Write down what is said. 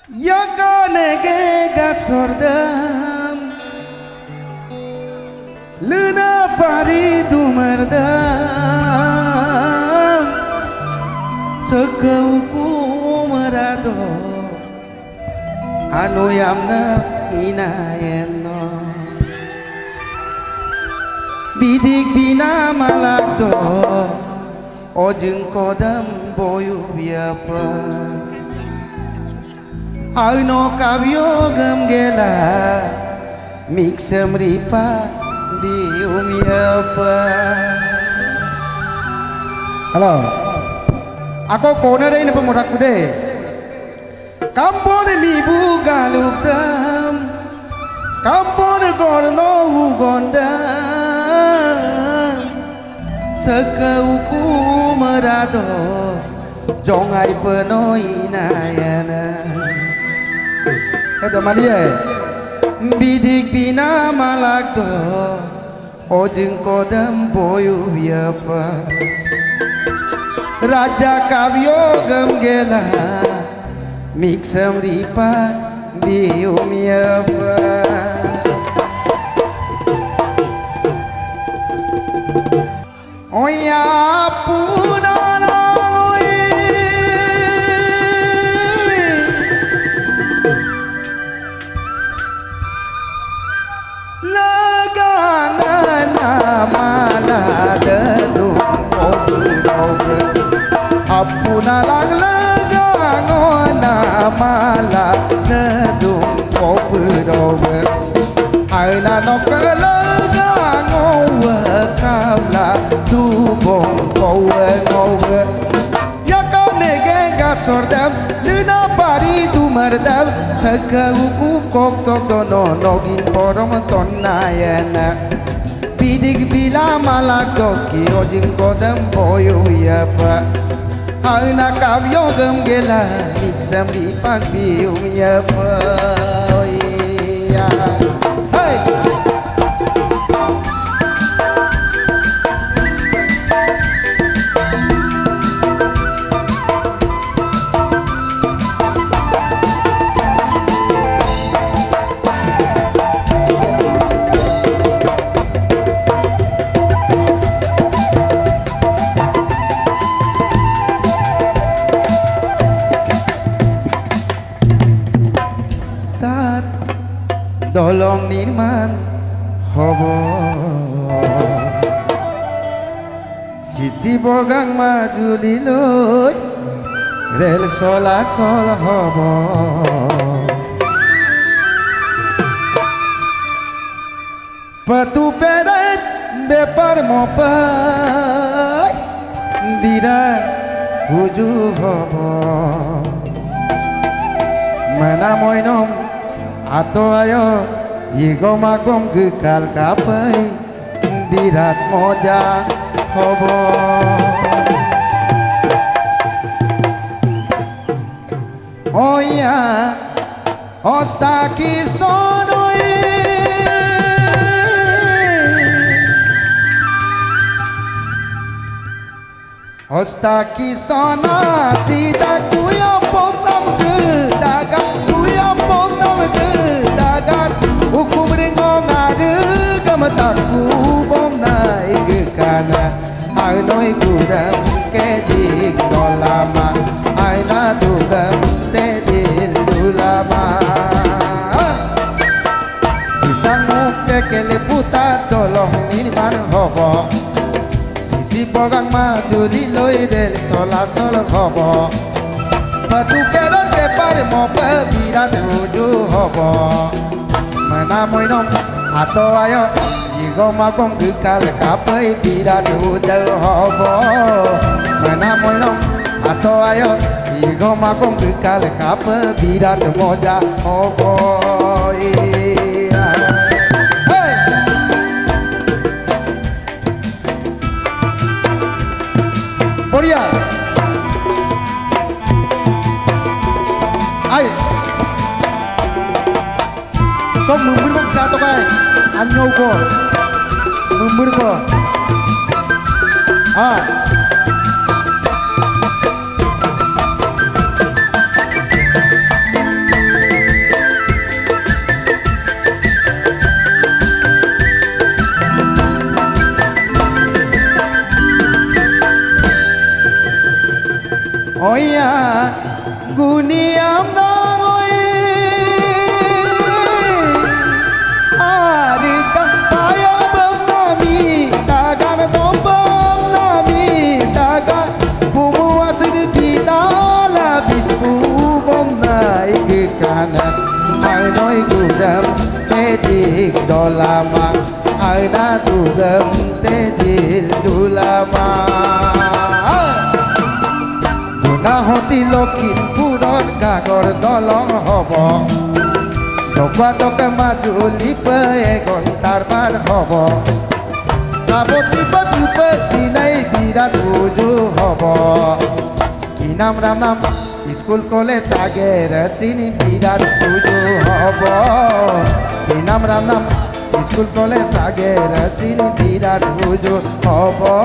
Yakane gasordam Luna pari dumardam Sekau kumarado Anu yamna inayeno Bidik bina malakdo Ojeng kodam boyu biapa Aino kabyo gamgela Miksem ripa di umiapa Halo Ako kona rin pemudak kude Kampone mi bugalukdam Kampone gorno ugondam Sekau kumarado Jongai penoi nayana Kata Malia Bidik bina malakdo Ojeng kodam boyu yapa Raja kabyo gamgela Miksem ripa bium yapa Oya punana Apuna lang lagangona mala nedung kopedowe Aina nokalagangowe kamla dubong kowe ngowe Yakane gasordam luna pari dumardam Sekau kukok tok dono nogin porom tonayana Bidik bila malak doki ojeng kodam boyo yapa Aina kabyo gamgela Miksem ripak bium yapa Hey! Dolong nirman hobo Sisi bogang maju lilut Rel solasol hobo Patu peret bepar mopai Bida huju hobo Mana moinom Ato ayo Igo magom gekal kapai Birat moja hobo Oh ya Ostaki sonoi Ostaki sona Sida kuya ponam gedagan Kuya ponam gedagan Hukum ringong ada Gamataku bom naik ke kana Ainoi gudam kedik dolama Aina dugam tedil dulama Isanguk tekele puta Tolong nirman hobo Sisi bogang maju di loi del sola sol hobo Patu keron kepar mo pebirat uju hobo Mana moinom ato ayo Igo magom gekal kapai birat uju hobo Mana moinom ato ayo Igo magom gekal kapai birat moja hobo Boria Ai Sok memberi ko sa to kay Anyaw ko Memberi ko আমরা Ari tampaya bernami tagan tombam nami tagan bumu asir bidala bitbu bomnai ke kanan ai nói gudam te dik dolama ai na gudam te dil dulama Guna hoti lokin pudon kagor dolong hobo Dokwa doke maju lipe egon tarbar hobo Saboti batu pesinai bidat uju hobo Kinam ram nam School college ager sini bidat uju hobo Kinam ram nam School college ager sini bidat uju hobo